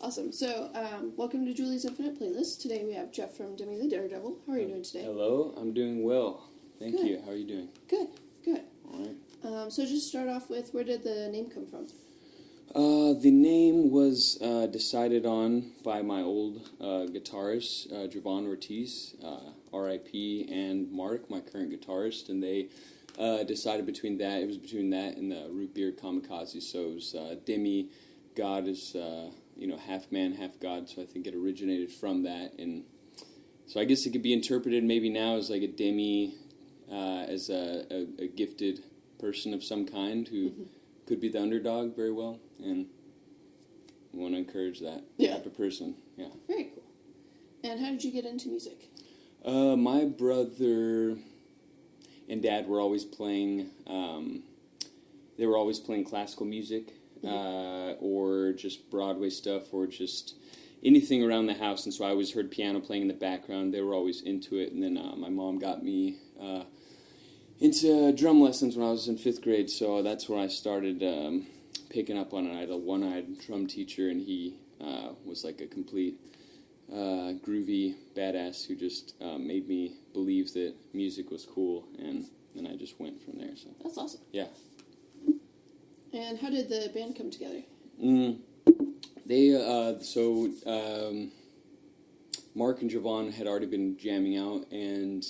Awesome. So, welcome to Julie's Infinite Playlist. Today we have Jeff from Demi the Daredevil. How are you doing today? Hello, I'm doing well. Thank Good. you. How are you doing? Good. All right. So just start off with, where did the name come from? The name was decided on by my old guitarist, Javon Ortiz, R.I.P., and Mark, my current guitarist, and they decided between that. It was between that and the Root Beer Kamikaze. So it was Demi. God is half man, half God. So I think it originated from that, and so I guess it could be interpreted maybe now as like a Demi, as a gifted person of some kind who could be the underdog very well, and we want to encourage that type of person. Yeah. Very cool. And how did you get into music? My brother and dad were always playing. They were always playing classical music, or just Broadway stuff, or just anything around the house. And so I always heard piano playing in the background. They were always into it. And then my mom got me into drum lessons when I was in 5th grade. So that's where I started picking up on it. I had a one-eyed drum teacher, and he was like a complete groovy badass who just made me believe that music was cool, and then I just went from there. So That's awesome. Yeah. And how did the band come together? Mark and Javon had already been jamming out, and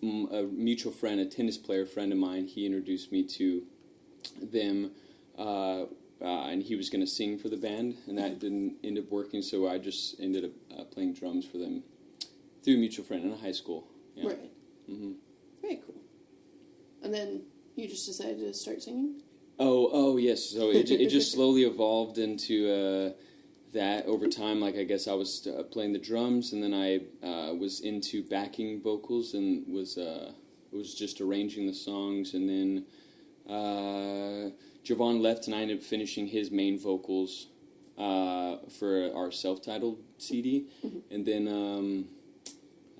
a mutual friend, a tennis player friend of mine, he introduced me to them, and he was going to sing for the band, and that didn't end up working, so I just ended up playing drums for them through a mutual friend in high school. Yeah. Right. Mm-hmm. Very cool. And then you just decided to start singing? Oh yes. So it just slowly evolved into that over time. Like, I guess I was playing the drums, and then I was into backing vocals and was just arranging the songs, and then Javon left, and I ended up finishing his main vocals for our self-titled CD, and then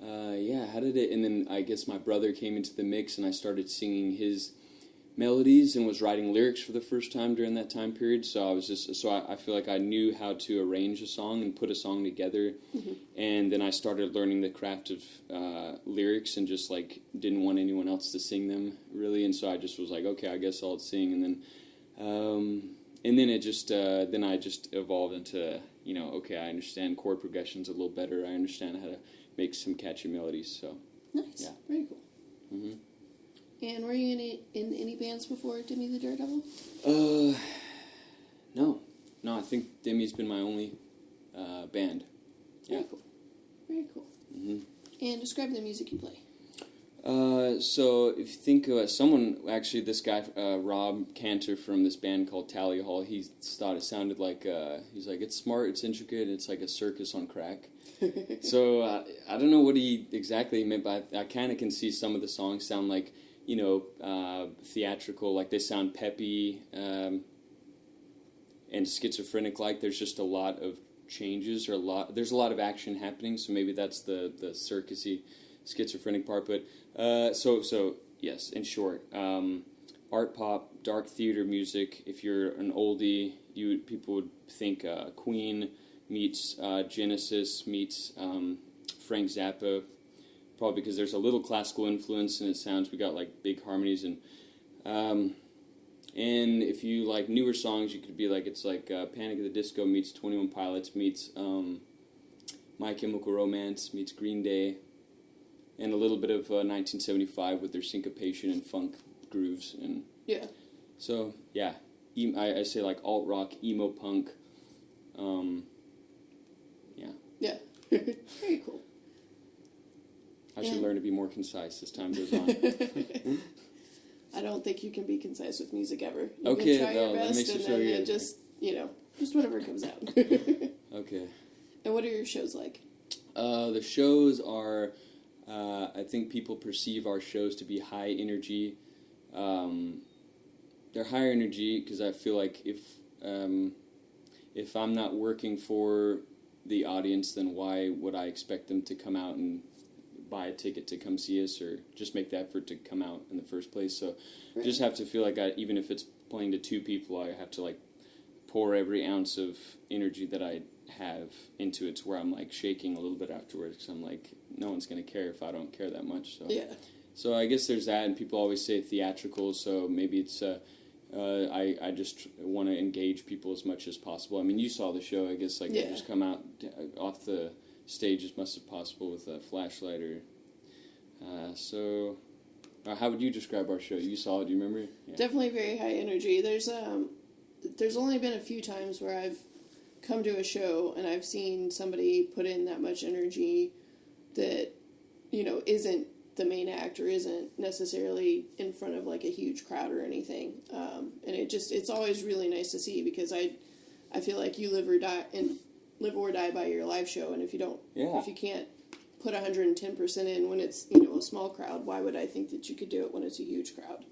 how did it? And then I guess my brother came into the mix, and I started singing his melodies and was writing lyrics for the first time during that time period. So I feel like I knew how to arrange a song and put a song together, and then I started learning the craft of lyrics, and just like didn't want anyone else to sing them really, and so I just was like, okay, I guess I'll sing, and then it just then I just evolved into okay, I understand chord progressions a little better. I understand how to make some catchy melodies. So nice, yeah, very cool. And were you in any bands before Demi the Daredevil? No. I think Demi's been my only band. Yeah. Very cool. And describe the music you play. So if you think of someone, actually this guy, Rob Cantor from this band called Tally Hall, he thought it sounded like, he's like, it's smart, it's intricate, it's like a circus on crack. So I don't know what he exactly meant, but I kind of can see some of the songs sound like, theatrical, like they sound peppy and schizophrenic. Like there's just a lot of changes, there's a lot of action happening. So maybe that's the circusy, schizophrenic part. But so yes, in short, art pop, dark theater music. If you're an oldie, people would think Queen meets Genesis meets Frank Zappa. Probably because there's a little classical influence in its sounds. We got like big harmonies, and if you like newer songs, you could be like, it's like Panic at the Disco meets 21 Pilots meets My Chemical Romance meets Green Day, and a little bit of 1975 with their syncopation and funk grooves, and so yeah, I say like alt rock, emo punk, very cool. I should learn to be more concise as time goes on. I don't think you can be concise with music ever. You okay, can try your best, that makes and it then so it good. just whatever comes out. Okay. And what are your shows like? The shows are, I think people perceive our shows to be high energy. They're higher energy because I feel like if I'm not working for the audience, then why would I expect them to come out and buy a ticket to come see us, or just make the effort to come out in the first place? So I just have to feel like even if it's playing to 2 people, I have to like pour every ounce of energy that I have into it to where I'm like shaking a little bit afterwards because I'm like, no one's going to care if I don't care that much. So. Yeah. So I guess there's that, and people always say theatrical, so maybe it's, I just want to engage people as much as possible. I mean, you saw the show, I guess, like, Yeah. just come out off the stage as much as possible with a flashlight or, how would you describe our show? You saw it, do you remember? Yeah. Definitely very high energy. There's only been a few times where I've come to a show and I've seen somebody put in that much energy that, isn't the main act or isn't necessarily in front of like a huge crowd or anything. And it's always really nice to see because I feel like you live or die by your live show. And if you can't put 110% in when it's, a small crowd, why would I think that you could do it when it's a huge crowd?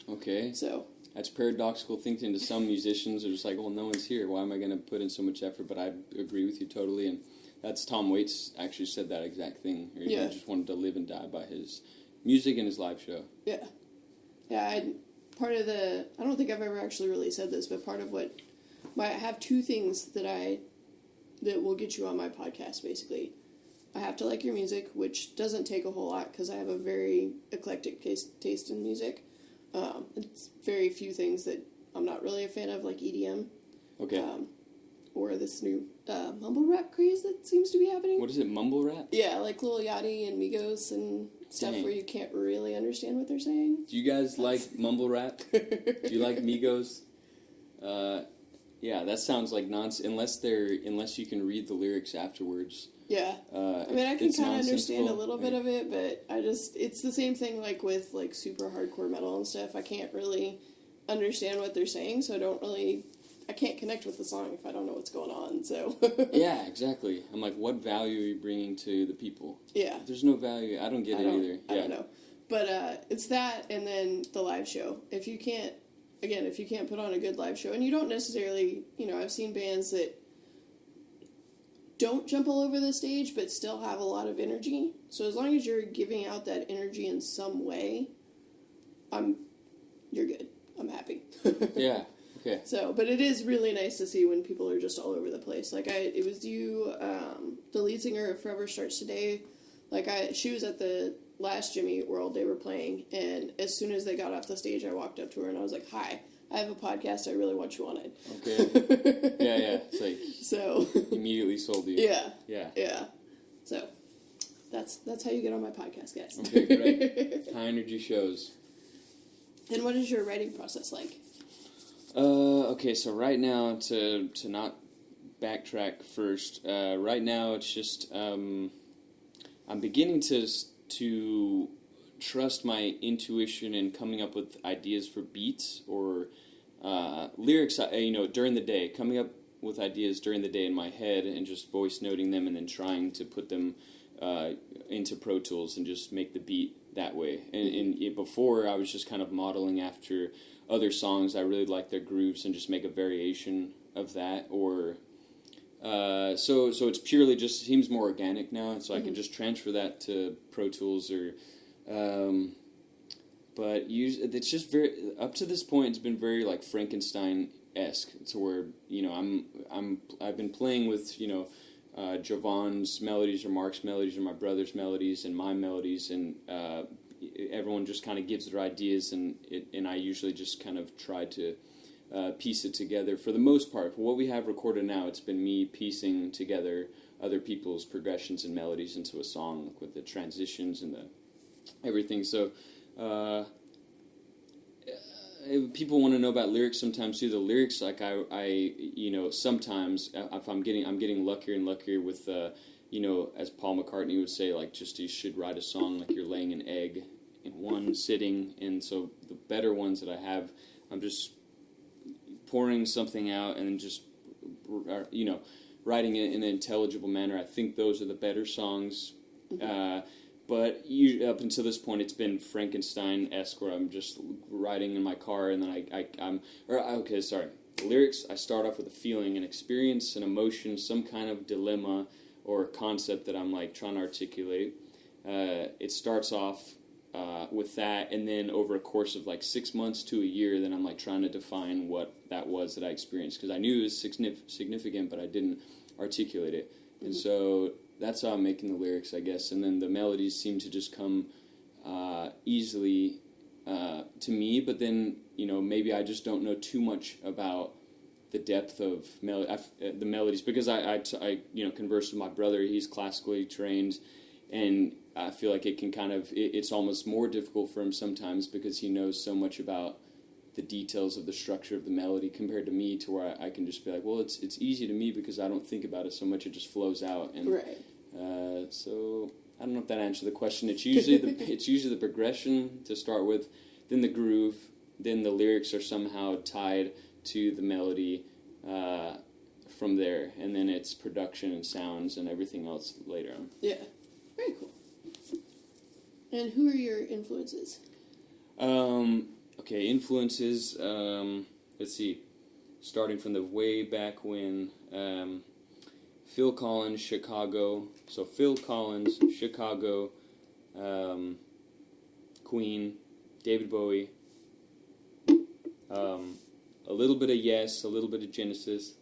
Okay. So that's paradoxical thinking to some musicians. They're just like, well, no one's here. Why am I going to put in so much effort? But I agree with you totally. And that's Tom Waits actually said that exact thing. He just wanted to live and die by his music and his live show. Yeah. Yeah, I don't think I've ever actually really said this, but part of I have two things that will get you on my podcast, basically. I have to like your music, which doesn't take a whole lot because I have a very eclectic taste in music. It's very few things that I'm not really a fan of, like EDM. Okay. Or this new mumble rap craze that seems to be happening. What is it, mumble rap? Yeah, like Lil Yachty and Migos and stuff where you can't really understand what they're saying. Do you guys like mumble rap? Do you like Migos? Yeah, that sounds like nonsense. Unless you can read the lyrics afterwards. Yeah. I mean, I can kind of understand a little bit of it, but it's the same thing like with like super hardcore metal and stuff. I can't really understand what they're saying, so I can't connect with the song if I don't know what's going on, so. Yeah, exactly. I'm like, what value are you bringing to the people? Yeah. If there's no value, I don't get it either. I don't know. But it's that and then the live show. If you can't put on a good live show, and you don't necessarily, I've seen bands that don't jump all over the stage but still have a lot of energy. So as long as you're giving out that energy in some way, you're good. I'm happy. Yeah. Okay. So, but it is really nice to see when people are just all over the place. Like it was you, the lead singer of Forever Starts Today. She was at the last Jimmy Eat World they were playing, and as soon as they got off the stage, I walked up to her and I was like, "Hi, I have a podcast. I really want you on it." Okay. Yeah. It's like so immediately sold you. Yeah. So that's how you get on my podcast, guys. Okay, great. High energy shows. And what is your writing process like? Okay, so right now, to not backtrack first, right now it's just, I'm beginning to trust my intuition in coming up with ideas for beats or lyrics, during the day, coming up with ideas during the day in my head and just voice noting them and then trying to put them into Pro Tools and just make the beat that way. And before, I was just kind of modeling after other songs. I really like their grooves and just make a variation of that. Or so it's purely just seems more organic now, and so I can just transfer that to Pro Tools or. But it's just very up to this point. It's been very like Frankenstein-esque. To where I've been playing with Javon's melodies or Mark's melodies or my brother's melodies and my melodies, and everyone just kind of gives their ideas, and I usually just kind of try to piece it together. For the most part, for what we have recorded now, it's been me piecing together other people's progressions and melodies into a song, like with the transitions and the everything. So people want to know about lyrics sometimes too. The lyrics, like I sometimes if I'm getting luckier and luckier with as Paul McCartney would say, like, just you should write a song like you're laying an egg in one sitting. And so the better ones that I have, I'm just pouring something out and just writing it in an intelligible manner. I think those are the better songs. But up until this point, it's been Frankenstein-esque, where I'm just writing in my car, and then the lyrics, I start off with a feeling, an experience, an emotion, some kind of dilemma or concept that I'm like trying to articulate. It starts off with that, and then over a course of like 6 months to a year, then I'm like trying to define what that was that I experienced, because I knew it was significant, but I didn't articulate it. And so that's how I'm making the lyrics, I guess. And then the melodies seem to just come easily to me, but then, maybe I just don't know too much about the depth of the melodies, because I converse with my brother. He's classically trained, and I feel like it can it's almost more difficult for him sometimes, because he knows so much about the details of the structure of the melody compared to me, to where I can just be like, well, it's easy to me because I don't think about it so much. It just flows out. And right. So I don't know if that answered the question. It's usually the progression to start with, then the groove, then the lyrics are somehow tied to the melody from there, and then it's production and sounds and everything else later on. Yeah, very cool. And who are your influences? Okay, influences, let's see, starting from the way back when, Phil Collins, Chicago, so Phil Collins, Chicago, Queen, David Bowie, a little bit of Yes, a little bit of Genesis.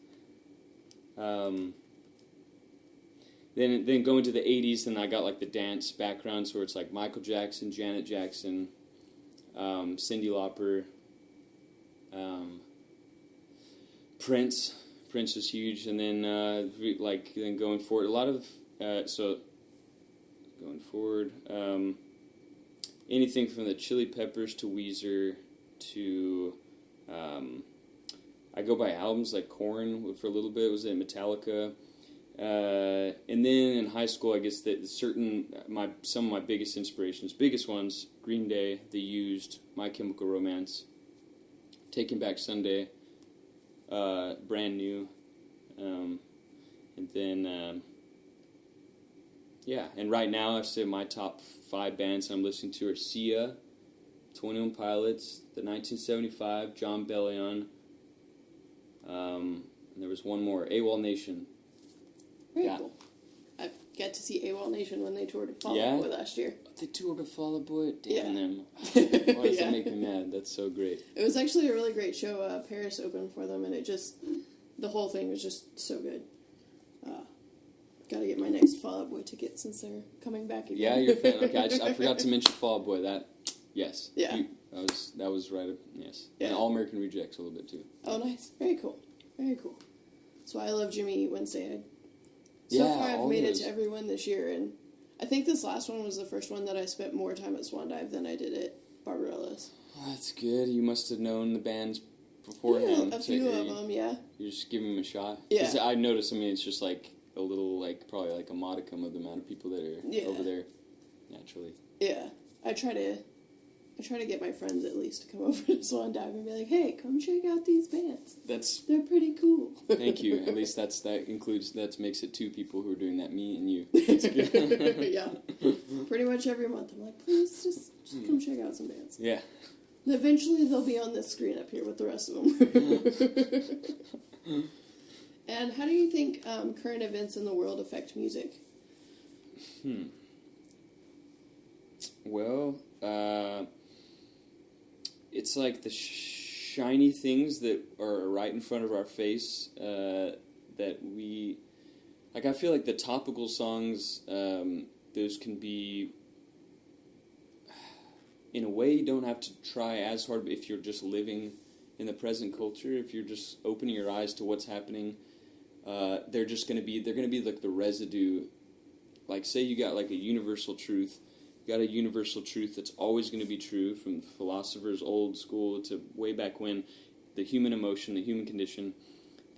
Then going to the 80s, then I got like the dance background, so it's like Michael Jackson, Janet Jackson, Cyndi Lauper, Prince. Prince was huge, and then then going forward, a lot of going forward, anything from the Chili Peppers to Weezer to I go by albums like Korn for a little bit. Was in Metallica, and then in high school, I guess that some of my biggest inspirations, biggest ones: Green Day, The Used, My Chemical Romance, Taking Back Sunday, Brand New, and then and right now I'd say my top 5 bands I'm listening to are Sia, 21 Pilots, the 1975, John Bellion, and there was one more, AWOL Nation. Very cool. I got to see AWOL Nation when they toured Fall Out Boy last year. They toured Fall Out Boy? Damn them. Why does that make me mad? That's so great. It was actually a really great show. Paris opened for them, and the whole thing was just so good. Got to get my next Fall Out Boy ticket since they're coming back again. Yeah, you're a fan. Okay, I forgot to mention Fall Out Boy. Yes. Yeah. That was right. Yes. Yeah. And All American Rejects a little bit too. Oh, nice. Very cool. Very cool. That's why I love Jimmy Eat Wednesday. So far, I've made it to every one this year, and I think this last one was the first one that I spent more time at Swan Dive than I did at Barbarella's. Oh, that's good. You must have known the bands beforehand. Yeah, a few of them, yeah. You just give them a shot. Yeah. 'Cause I noticed, it's just like a little, probably like a modicum of the amount of people that are over there naturally. Yeah. I try to get my friends at least to come over to Swan Dive and be like, hey, come check out these bands. They're pretty cool. Thank you. At least that makes it 2 people who are doing that, me and you. That's good. Yeah. Pretty much every month I'm like, please just come check out some bands. Yeah. And eventually they'll be on this screen up here with the rest of them. And how do you think current events in the world affect music? Well, it's like the shiny things that are right in front of our face that we... Like, I feel like the topical songs, those can be... In a way, you don't have to try as hard if you're just living in the present culture. If you're just opening your eyes to what's happening, they're going to be like the residue. Like, say you got like a universal truth. You got a universal truth that's always going to be true, from philosophers old school to way back when, the human emotion, the human condition.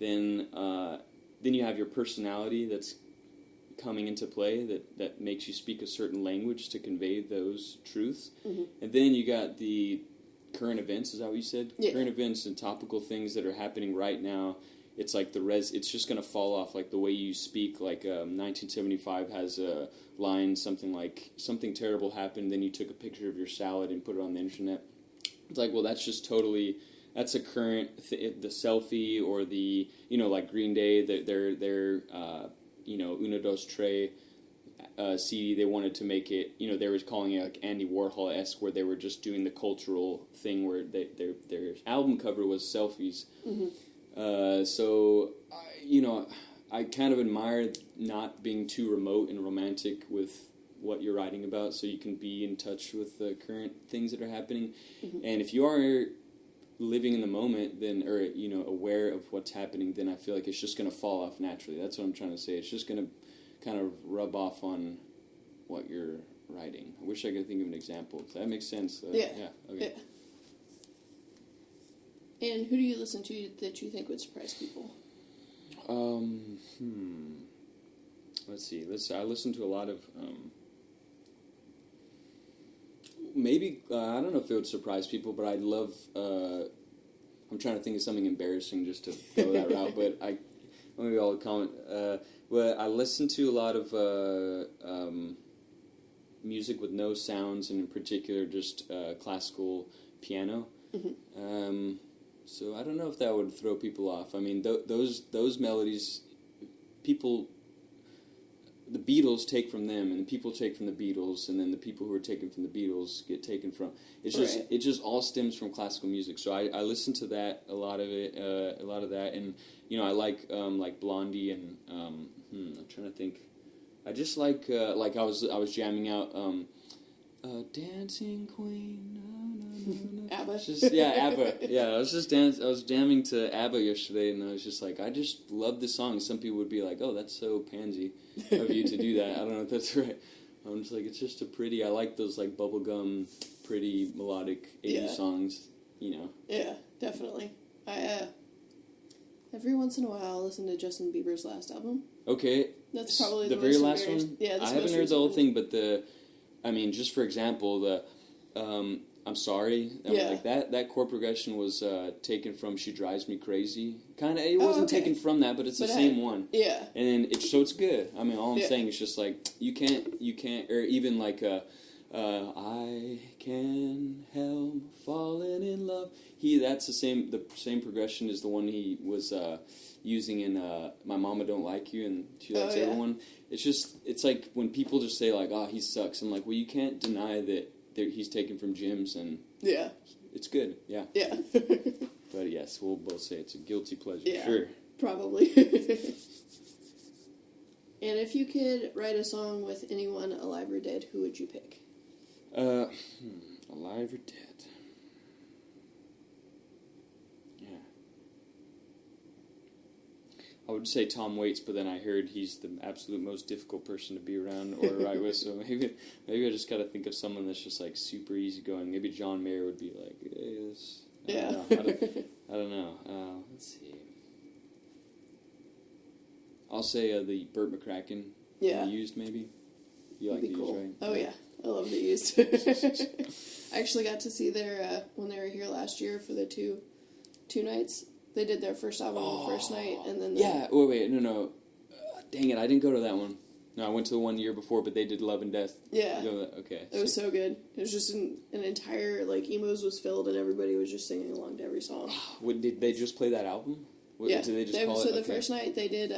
Then you have your personality that's coming into play that makes you speak a certain language to convey those truths. Mm-hmm. And then you got the current events, is that what you said? Yeah. Current events and topical things that are happening right now. It's like it's just going to fall off, like the way you speak. Like 1975 has a line, something like, something terrible happened, then you took a picture of your salad and put it on the internet. It's like, well, that's just totally... That's a current... the selfie, or the... like Green Day, their Uno Dos Tres CD, they wanted to make it, they were calling it like Andy Warhol-esque, where they were just doing the cultural thing where their album cover was selfies. So, I kind of admire not being too remote and romantic with what you're writing about, so you can be in touch with the current things that are happening. And if you are living in the moment, then, or, aware of what's happening, then I feel like it's just going to fall off naturally. That's what I'm trying to say. It's just going to kind of rub off on what you're writing. I wish I could think of an example. Does that make sense? Yeah. Okay. Yeah. And who do you listen to that you think would surprise people? Let's see. I listen to a lot of, maybe, I don't know if it would surprise people, but I'd love, I'm trying to think of something embarrassing just to go that route, but maybe I'll comment. Well, I listen to a lot of music with no sounds, and in particular just classical piano. So I don't know if that would throw people off. I mean, those melodies, the Beatles take from them, and people take from the Beatles, and then the people who are taken from the Beatles get taken from. It just all stems from classical music. So I listen to that, a lot of that, and I like Blondie, and I'm trying to think. I just like I was jamming out Dancing Queen. No. ABBA. ABBA. Yeah, I was jamming to ABBA yesterday, and I was just like, I just love this song. Some people would be like, "Oh, that's so pansy of you to do that." I don't know if that's right. I'm just like, it's just I like those like bubblegum, pretty melodic 80s songs. Yeah, definitely. I every once in a while I'll listen to Justin Bieber's last album. Okay, that's probably the very last one. Yeah, I haven't heard the whole thing, but just for example, I'm Sorry. Like that chord progression was taken from She Drives Me Crazy. Kind of, it wasn't taken from that, but it's the same one. Yeah. And so it's good. I mean, all I'm saying is just like, you can't, or even like, I Can't Help Falling in Love. That's the same progression as the one he was using in My Mama Don't Like You, and She Likes Everyone. It's like when people just say like, oh, he sucks. I'm like, well, you can't deny that he's taken from Jim's, and it's good. Yeah. But yes, we'll both say it's a guilty pleasure. Yeah, sure. Probably. And if you could write a song with anyone alive or dead, who would you pick? Alive or dead? I would say Tom Waits, but then I heard he's the absolute most difficult person to be around or write with, so maybe I just gotta think of someone that's just like super easygoing. Maybe John Mayer would be like, hey, this. I don't know. Let's see. I'll say the Burt McCracken. Yeah. The Used, maybe. You like the Used, right? Oh yeah, I love the Used. I actually got to see their when they were here last year for the two nights. They did their first album on the first night, and then no. Dang it, I didn't go to that one. No, I went to the one year before, but they did Love and Death. Yeah. Okay. It was so good. It was just an entire, like, Emos was filled, and everybody was just singing along to every song. Did they just play that album? Yeah. Did they just call it? So the first night they did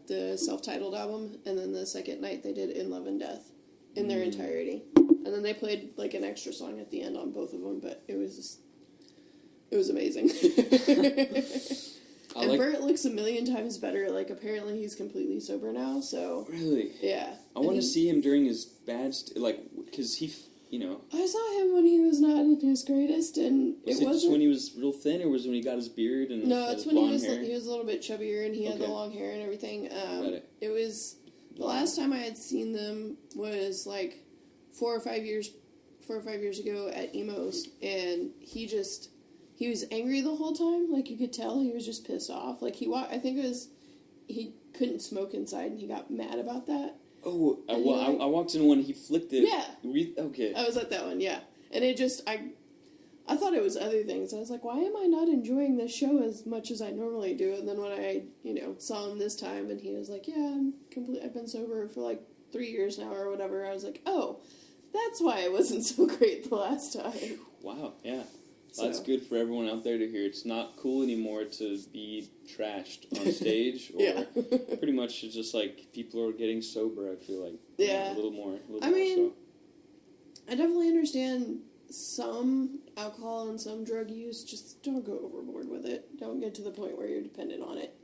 the self-titled album, and then the second night they did In Love and Death in their entirety. And then they played, like, an extra song at the end on both of them, but it was amazing. And Bert looks a million times better. Like, apparently he's completely sober now, so... Really? Yeah. I want to see him during his bad... because he, I saw him when he was not in his greatest, and it wasn't... just when he was real thin, or was it when he got his beard and no, it's when he was a little bit chubbier, and he had the long hair and everything. It was... The last time I had seen them was, like, 4 or 5 years ago at Emo's, and he was angry the whole time. Like, you could tell he was just pissed off. Like, I think it was, he couldn't smoke inside, and he got mad about that. Oh, I walked in one, he flicked it. Yeah. Okay. I was at that one, yeah. And it just, I thought it was other things. I was like, why am I not enjoying this show as much as I normally do? And then when I, saw him this time, and he was like, yeah, I've been sober for, like, 3 years now or whatever, I was like, oh, that's why it wasn't so great the last time. Wow, yeah. So. That's good for everyone out there to hear. It's not cool anymore to be trashed on stage, or pretty much it's just like people are getting sober. I feel like a little more. I mean, I definitely understand some alcohol and some drug use. Just don't go overboard with it. Don't get to the point where you're dependent on it,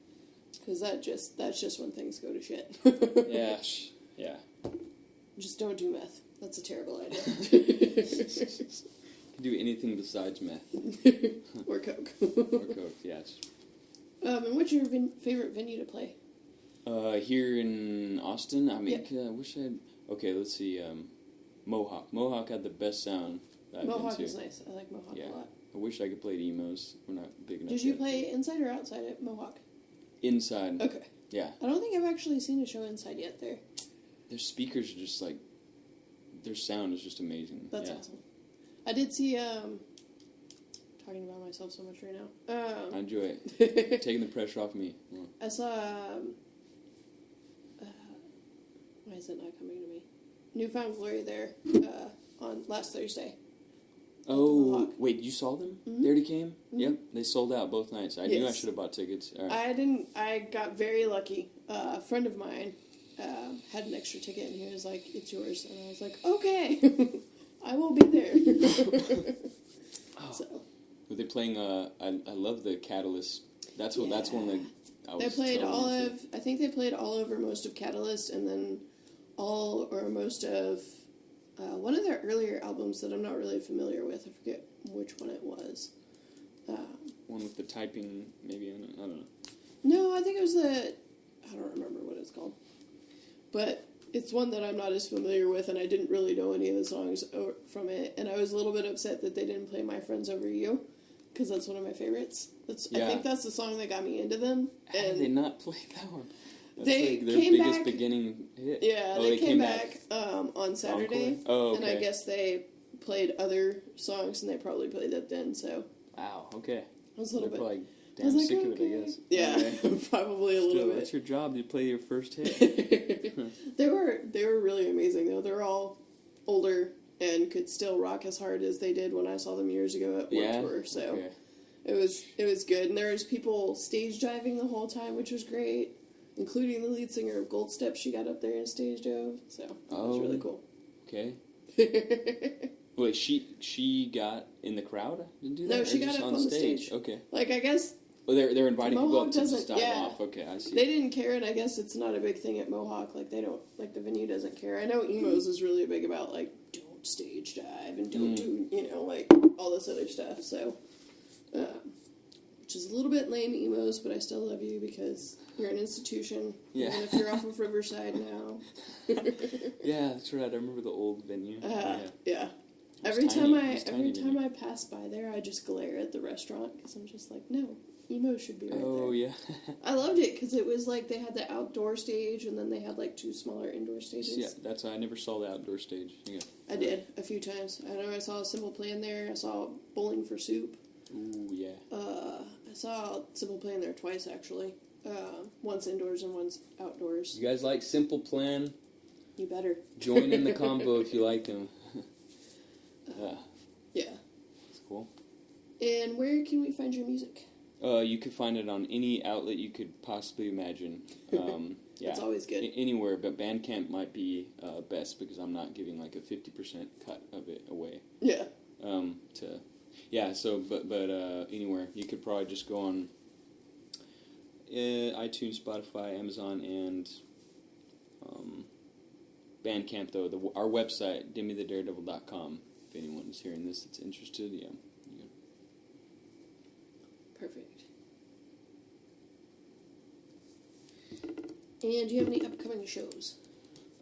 because that's just when things go to shit. Yeah. Just don't do meth. That's a terrible idea. Do anything besides meth. Or coke. Or coke, yes. And what's your favorite venue to play? Here in Austin, I mean, I wish I'd... Okay, let's see, Mohawk. Mohawk had the best sound that I've Mohawk been is to. nice. I like Mohawk a lot. I wish I could play at emos. We're not big enough. Did you play inside or outside at Mohawk? Inside. Okay. Yeah. I don't think I've actually seen a show inside yet there. Their speakers are just like... Their sound is just amazing. That's awesome. I did see, talking about myself so much right now. I enjoy it. Taking the pressure off me. Yeah. I saw, why is it not coming to me? Newfound Glory there, on last Thursday. Oh, wait, you saw them? Mm-hmm. They already came? Mm-hmm. Yep, they sold out both nights. I knew I should have bought tickets. All right. I got very lucky. A friend of mine, had an extra ticket, and he was like, "It's yours." And I was like, "Okay." I will be there. So. Were they playing? I love the Catalyst. That's one that I was. They played I think they played all over most of Catalyst, and then all or most of one of their earlier albums that I'm not really familiar with. I forget which one it was. One with the typing, maybe. I don't know. No, I think it was I don't remember what it's called, but. It's one that I'm not as familiar with, and I didn't really know any of the songs from it. And I was a little bit upset that they didn't play "My Friends Over You," because that's one of my favorites. I think that's the song that got me into them. And had they not played that one? That's they like their came biggest back, beginning hit. Yeah, they came back on Saturday. Oh, okay. And I guess they played other songs, and they probably played that then. So wow, okay. I was a little bit. Like damn sick of it, I guess. Yeah, probably a little bit. That's your job. You play your first hit. They were really amazing though. They're all older and could still rock as hard as they did when I saw them years ago at Warped Tour. So it was good. And there was people stage diving the whole time, which was great, including the lead singer of Gold Step. She got up there and stage dove, so it was really cool. Okay. Wait, she got in the crowd to do that? No, she got up on the stage. Okay. Like, I guess... Oh, they're inviting people Mohawk up to just dive off. Okay, I see. They didn't care, and I guess it's not a big thing at Mohawk. Like, they don't... Like, the venue doesn't care. I know Emos is really big about, like, don't stage dive and don't do, like, all this other stuff. So, which is a little bit lame, Emos, but I still love you because you're an institution. Yeah. Even if you're off of Riverside now. Yeah, that's right. I remember the old venue. Yeah. Every time I pass by there, I just glare at the restaurant because I'm just like, no, emo should be right there. Oh, yeah. I loved it because it was like they had the outdoor stage and then they had like 2 smaller indoor stages. Yeah, that's I never saw the outdoor stage. Yeah. I did a few times. I know I saw Simple Plan there. I saw Bowling for Soup. Ooh, yeah. I saw Simple Plan there twice actually. Once indoors and once outdoors. You guys like Simple Plan? You better Join in the combo if you like them. Yeah. That's cool. And where can we find your music? You can find it on any outlet you could possibly imagine. Yeah, it's always good. Anywhere, but Bandcamp might be best because I'm not giving like a 50% cut of it away. Yeah. So anywhere you could probably just go on iTunes, Spotify, Amazon, and Bandcamp. Though our website DemiTheDaredevil.com. If anyone is hearing this that's interested, yeah. Perfect. And do you have any upcoming shows?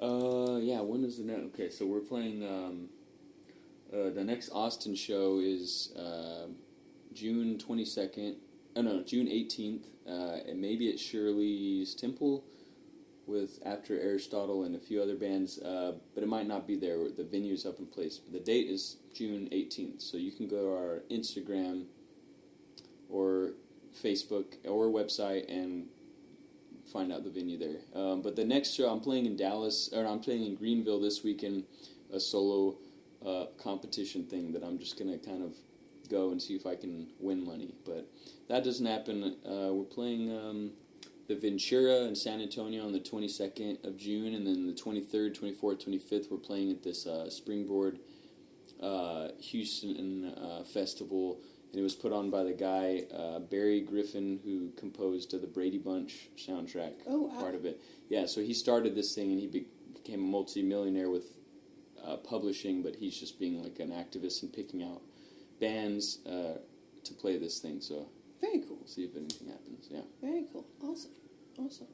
Yeah, when is the next? Okay, so we're playing, the next Austin show is, June 22nd, June 18th, and maybe at Shirley's Temple with After Aristotle and a few other bands, but it might not be there. The venue's up in place, but the date is June 18th, so you can go to our Instagram or Facebook or website and find out the venue there. But the next show, I'm playing in Greenville this weekend, a solo competition thing that I'm just going to kind of go and see if I can win money. But that doesn't happen. We're playing the Ventura in San Antonio on the 22nd of June, and then the 23rd, 24th, 25th, we're playing at this Springboard Houston festival. And it was put on by the guy, Barry Griffin, who composed the Brady Bunch soundtrack, part of it. Yeah, so he started this thing, and he became a multi-millionaire with publishing, but he's just being like an activist and picking out bands to play this thing. So very cool. We'll see if anything happens. Yeah. Very cool. Awesome.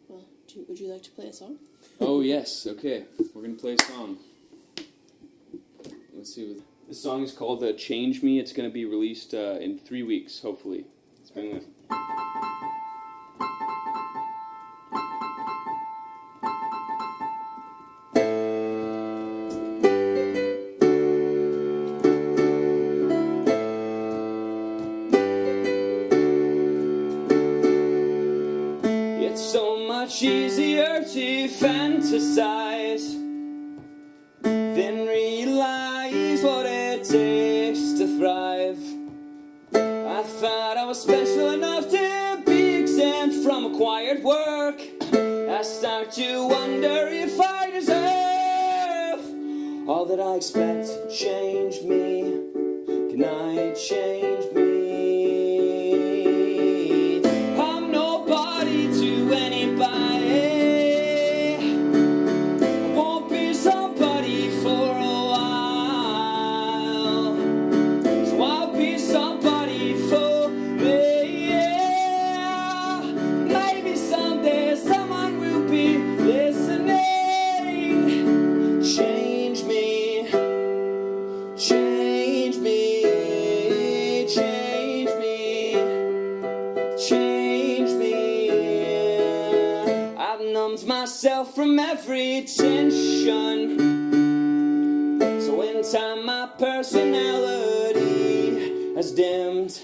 Well, would you like to play a song? Oh yes. Okay, we're gonna play a song. Let's see. This song is called "Change Me." It's gonna be released in 3 weeks, hopefully. It's been It's so much easier to fantasize than realize what it takes to thrive. I thought I was special enough to be exempt from acquired work. I start to wonder if I deserve all that I expect. Change me, can I change me? I'm nobody to anybody. I won't be somebody for a while, so I'll be somebody for me. Yeah. Maybe someday someone will be listening. Change me, change me, change me, change me. I've numbed myself from every tension, so in time my personality has dimmed.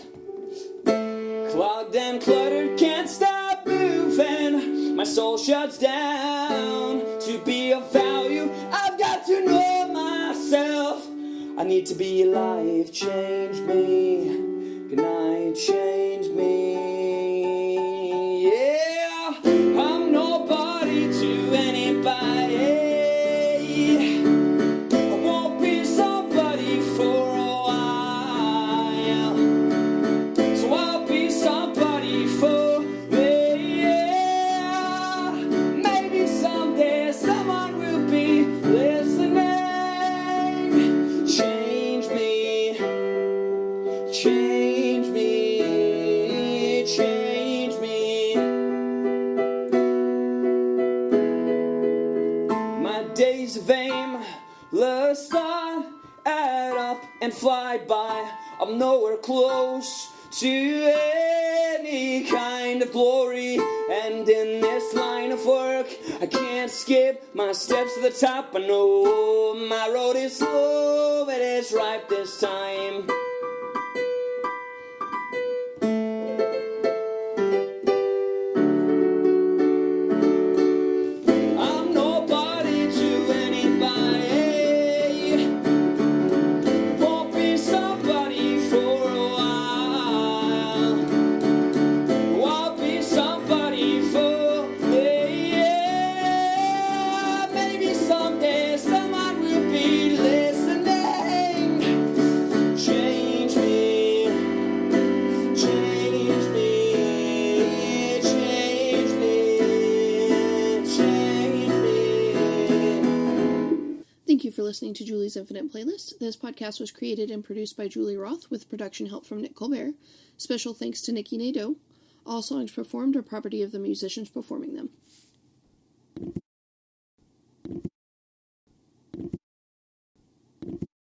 Clogged and cluttered, can't stop moving. My soul shuts down. To be of value, I've got to know myself. I need to be alive. Change me, can I change me? Yeah, I'm nobody to anybody. I won't be somebody for a while, so I'll be somebody for me. Yeah. Maybe someday someone will be listening. Change me, change me, change me. My days of aimless thought add up and fly by. I'm nowhere close to any kind of glory, and in this line of work I can't skip my steps to the top. I know my road is slow, but it's right this time. I'm nobody to anybody. Won't be somebody for a while. I'll be somebody for me. Yeah. Maybe someday someone will be listening. Change me, change me, change me, change me. Thank you for listening to Julie's Infinite Playlist. This podcast was created and produced by Julie Roth with production help from Nick Colbert. Special thanks to Nikki Nadeau. All songs performed are property of the musicians performing them.